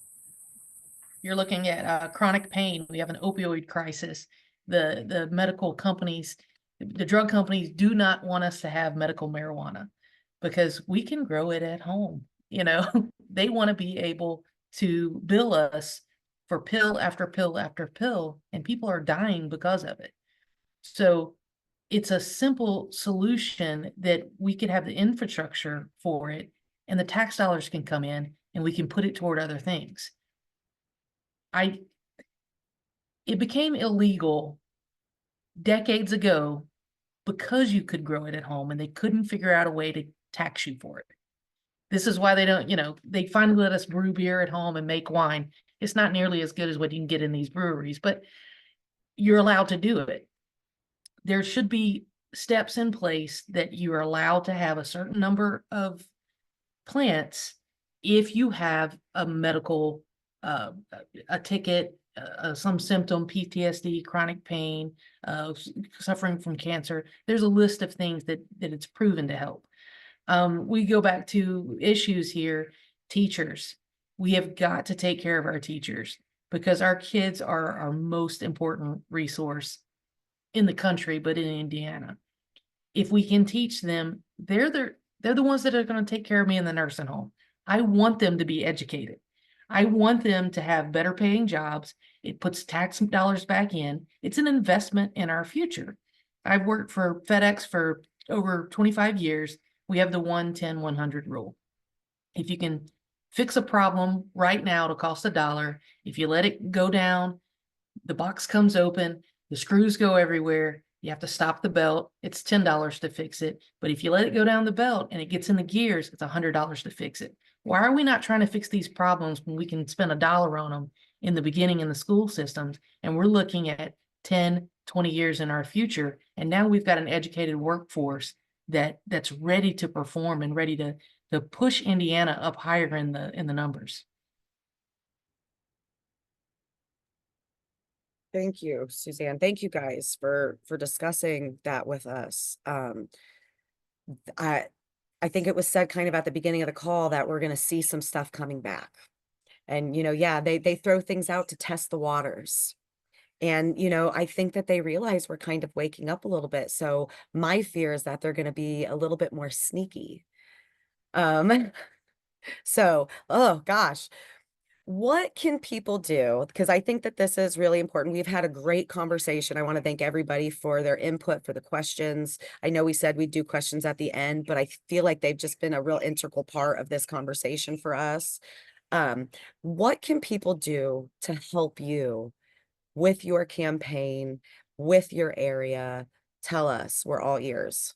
You're looking at chronic pain. We have an opioid crisis. The medical companies, the drug companies do not want us to have medical marijuana because we can grow it at home. They want to be able to bill us for pill after pill after pill, and people are dying because of it. So it's a simple solution that we could have the infrastructure for it, and the tax dollars can come in and we can put it toward other things. It became illegal decades ago because you could grow it at home and they couldn't figure out a way to tax you for it. This is why they don't, they finally let us brew beer at home and make wine. It's not nearly as good as what you can get in these breweries, but you're allowed to do it. There should be steps in place that you are allowed to have a certain number of plants if you have a medical, a ticket, some symptom, PTSD, chronic pain, suffering from cancer. There's a list of things that it's proven to help. We go back to issues here. Teachers, we have got to take care of our teachers because our kids are our most important resource in the country, but in Indiana. If we can teach them, they're the ones that are going to take care of me in the nursing home. I want them to be educated. I want them to have better paying jobs. It puts tax dollars back in. It's an investment in our future. I've worked for FedEx for over 25 years. We have the 1-10-100 rule. If you can fix a problem right now, it'll cost $1. If you let it go down, the box comes open, the screws go everywhere. You have to stop the belt. It's $10 to fix it. But if you let it go down the belt and it gets in the gears, it's $100 to fix it. Why are we not trying to fix these problems when we can spend $1 on them in the beginning in the school systems? And we're looking at 10, 20 years in our future. And now we've got an educated workforce that's ready to perform and ready to push Indiana up higher in the numbers. Thank you, Suzanne. Thank you guys for discussing that with us. I think it was said kind of at the beginning of the call that we're going to see some stuff coming back. And, yeah, they throw things out to test the waters. And, I think that they realize we're kind of waking up a little bit. So my fear is that they're going to be a little bit more sneaky. So, oh gosh. What can people do? Because I think that this is really important. We've had a great conversation. I want to thank everybody for their input, for the questions. I know we said we'd do questions at the end, but I feel like they've just been a real integral part of this conversation for us. What can people do to help you with your campaign, with your area? Tell us. We're all ears.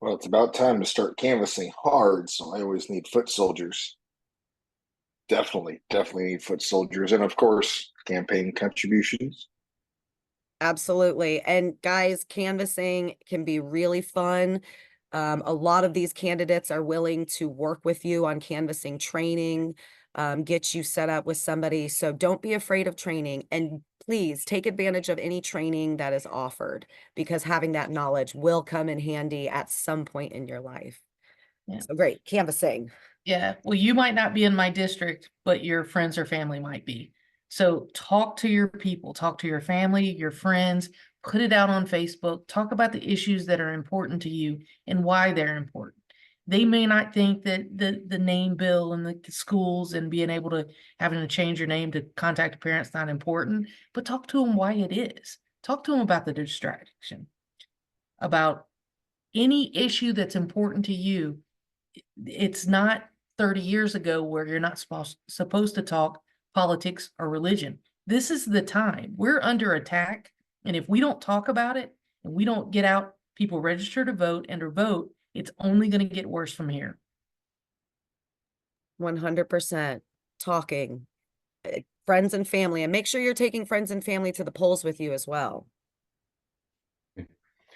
Well, it's about time to start canvassing hard, so I always need foot soldiers. Definitely need foot soldiers, and of course, campaign contributions. Absolutely. And guys, canvassing can be really fun. A lot of these candidates are willing to work with you on canvassing training, get you set up with somebody. So don't be afraid of training, and please take advantage of any training that is offered, because having that knowledge will come in handy at some point in your life. Yeah. So great, canvassing. Yeah, well, you might not be in my district, but your friends or family might be. So talk to your people, talk to your family, your friends, put it out on Facebook, talk about the issues that are important to you and why they're important. They may not think that the name bill and the schools and being able to having to change your name to contact a parent's not important, but talk to them why it is. Talk to them about the distraction, about any issue that's important to you. It's not 30 years ago where you're not supposed to talk politics or religion. This is the time. We're under attack. And if we don't talk about it and we don't get out, people register to vote and to vote, it's only going to get worse from here. 100% talking, friends and family, and make sure you're taking friends and family to the polls with you as well.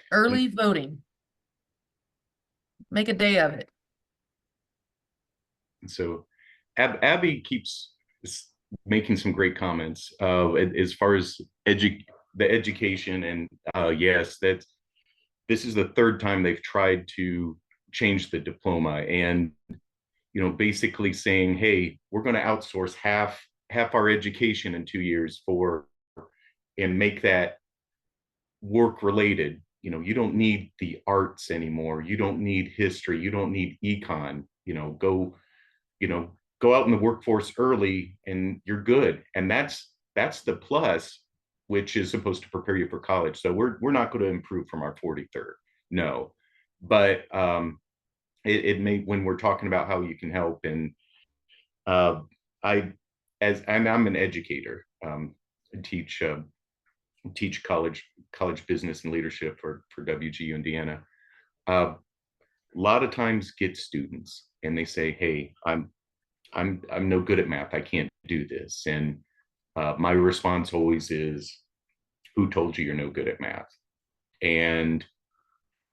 Early voting. Make a day of it. So Abby keeps making some great comments as far as the education, and yes, this is the third time they've tried to change the diploma, and basically saying, hey, we're going to outsource half our education in 2 years and make that work related. You don't need the arts anymore, you don't need history, you don't need econ. Go out in the workforce early and you're good. And that's the plus, which is supposed to prepare you for college. So we're not going to improve from our 43rd. No. But it may, when we're talking about how you can help, and I'm an educator, teach college business and leadership for WGU Indiana. A lot of times get students and they say, hey, I'm no good at math, I can't do this. And my response always is, who told you you're no good at math? And,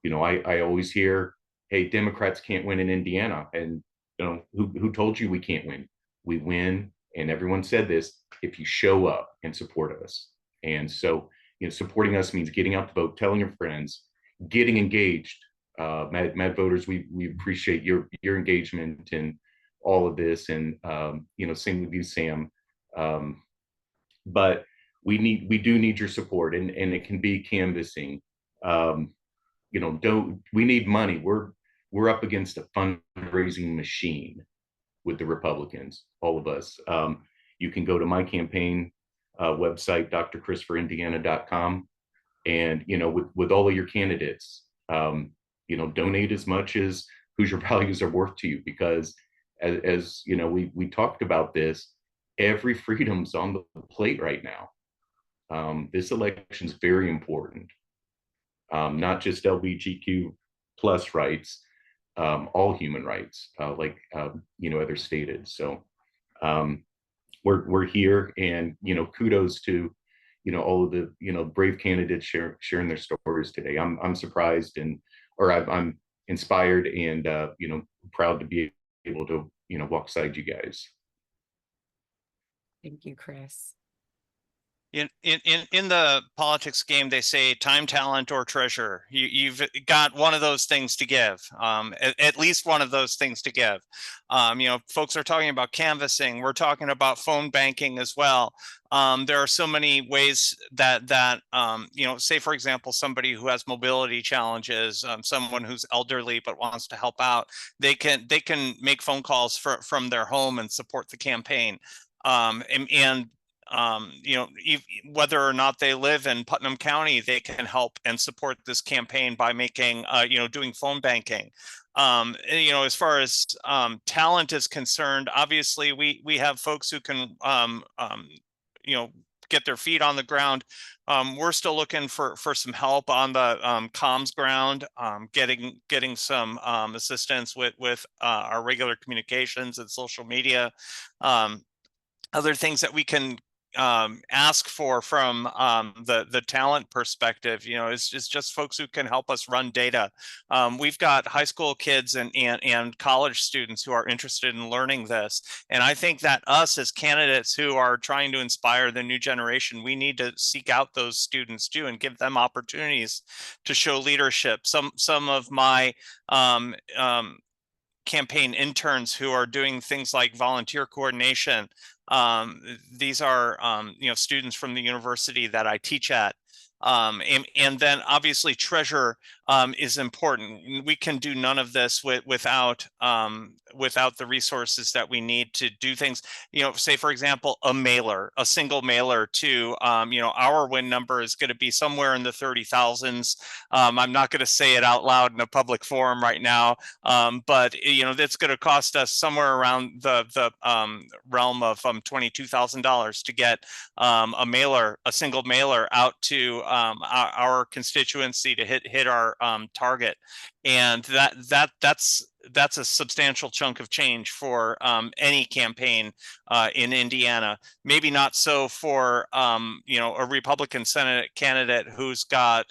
I always hear, hey, Democrats can't win in Indiana. And, who told you we can't win? We win. And everyone said this, if you show up and support us. And so, supporting us means getting out the vote, telling your friends, getting engaged. Mad Voters, we appreciate your engagement in all of this, and same with you, Sam. But we do need your support, and it can be canvassing. We need money. We're up against a fundraising machine with the Republicans, all of us. You can go to my campaign website, drchristopher.indiana.com, and with all of your candidates, donate as much as whose your values are worth to you, because as we talked about this, every freedom's on the plate right now. This election is very important, not just LGBTQ plus rights, all human rights, like others stated. So we're here, and kudos to all of the brave candidates sharing their stories today. I'm surprised, I'm inspired, and proud to be able to walk beside you guys. Thank you, Chris. In the politics game, they say time, talent, or treasure. You've got one of those things to give, at least one of those things to give. Folks are talking about canvassing. We're talking about phone banking as well. There are so many ways that say, for example, somebody who has mobility challenges, someone who's elderly but wants to help out, they can make phone calls from their home and support the campaign. Whether or not they live in Putnam County, they can help and support this campaign by making, doing phone banking. As far as talent is concerned, obviously we have folks who can, get their feet on the ground. We're still looking for some help on the comms ground, getting some assistance with our regular communications and social media. Other things that we can ask for from the talent perspective, is just folks who can help us run data. We've got high school kids and college students who are interested in learning this. And I think that us as candidates who are trying to inspire the new generation, we need to seek out those students too and give them opportunities to show leadership. Some of my campaign interns who are doing things like volunteer coordination. These are students from the university that I teach at. And then obviously treasure is important. We can do none of this without the resources that we need to do things. Say for example, a single mailer to our win number is going to be somewhere in the 30,000s. I'm not going to say it out loud in a public forum right now, but that's going to cost us somewhere around the realm of $22,000 to get a single mailer out to our constituency to hit our target, and that's a substantial chunk of change for any campaign in Indiana. Maybe not so for a Republican Senate candidate who's got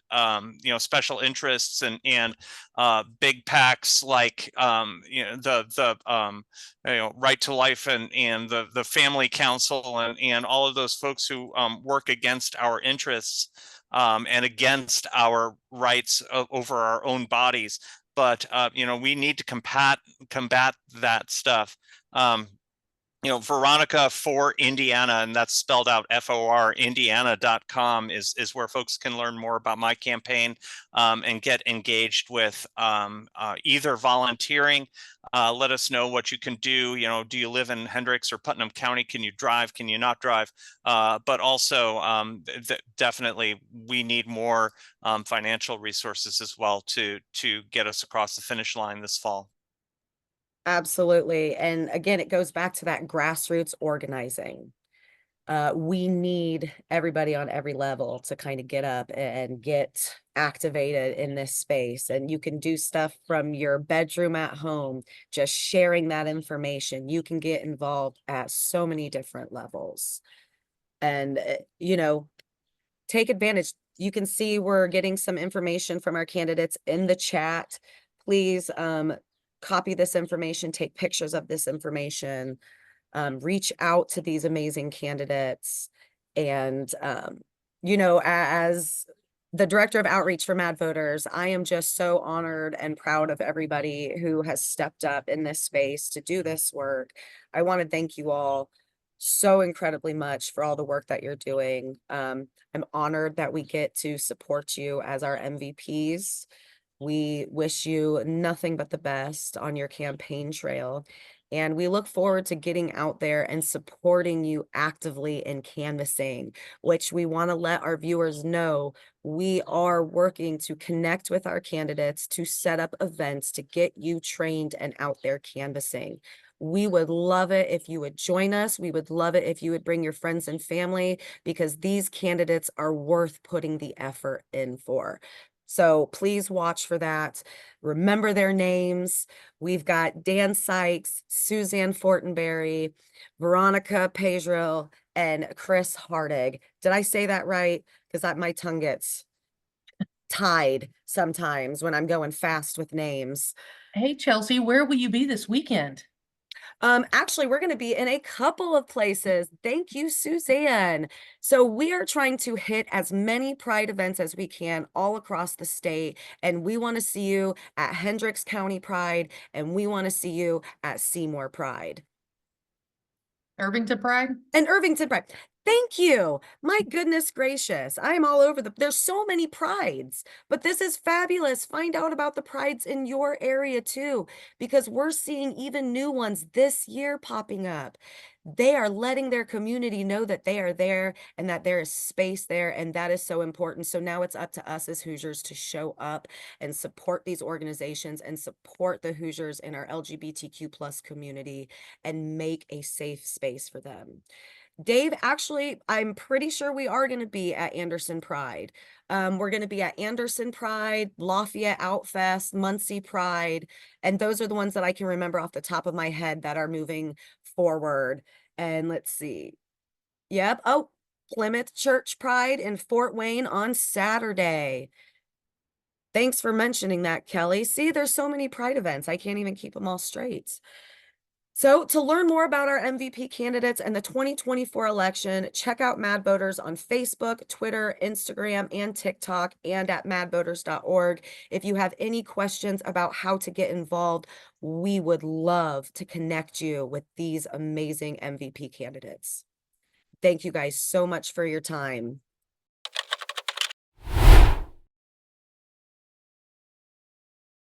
special interests and big PACs like the Right to Life and the Family Council and all of those folks who work against our interests and against our rights over our own bodies. But we need to combat that stuff. Veronica for Indiana, and that's spelled out FOR, Indiana.com is where folks can learn more about my campaign and get engaged with either volunteering. Let us know what you can do. Do you live in Hendricks or Putnam County? Can you drive? Can you not drive? But also definitely we need more financial resources as well to get us across the finish line this fall. Absolutely. And again, it goes back to that grassroots organizing. We need everybody on every level to kind of get up and get activated in this space. And you can do stuff from your bedroom at home, just sharing that information. You can get involved at so many different levels. And, take advantage. you can see we're getting some information from our candidates in the chat. Please copy this information, take pictures of this information, reach out to these amazing candidates. And, you know, as the director of outreach for Mad Voters, I am just so honored and proud of everybody who has stepped up in this space to do this work. I want to thank you all so incredibly much for all the work that you're doing. I'm honored that we get to support you as our MVPs. We wish you nothing but the best on your campaign trail. And we look forward to getting out there and supporting you actively in canvassing, which we want to let our viewers know we are working to connect with our candidates to set up events to get you trained and out there canvassing. We would love it if you would join us. We would love it if you would bring your friends and family, because these candidates are worth putting the effort in for. So please watch for that. Remember their names. We've got Dan Sikes, Suzanne Fortenberry, Veronica Pejril, and Chris Hartig. Did I say that right? Because my tongue gets tied sometimes when I'm going fast with names. Hey, Chelsea, where will you be this weekend? Actually, we're going to be in a couple of places. Thank you, Suzanne. So we are trying to hit as many Pride events as we can all across the state. And we want to see you at Hendricks County Pride, and we want to see you at Seymour Pride. Irvington Pride? And Irvington Pride. Thank you. My goodness gracious. I'm all over there's so many prides, but this is fabulous. Find out about the prides in your area too, because we're seeing even new ones this year popping up. They are letting their community know that they are there and that there is space there. And that is so important. So now it's up to us as Hoosiers to show up and support these organizations and support the Hoosiers in our LGBTQ plus community and make a safe space for them. Dave, actually, I'm pretty sure we are going to be at Anderson Pride. We're going to be at Anderson Pride, Lafayette Outfest, Muncie Pride, and those are the ones that I can remember off the top of my head that are moving forward. And let's see. Yep. Oh, Plymouth Church Pride in Fort Wayne on Saturday. Thanks for mentioning that, Kelly. See, there's so many Pride events. I can't even keep them all straight. So to learn more about our MVP candidates and the 2024 election, check out Mad Voters on Facebook, Twitter, Instagram, and TikTok, and at madvoters.org. If you have any questions about how to get involved, we would love to connect you with these amazing MVP candidates. Thank you guys so much for your time.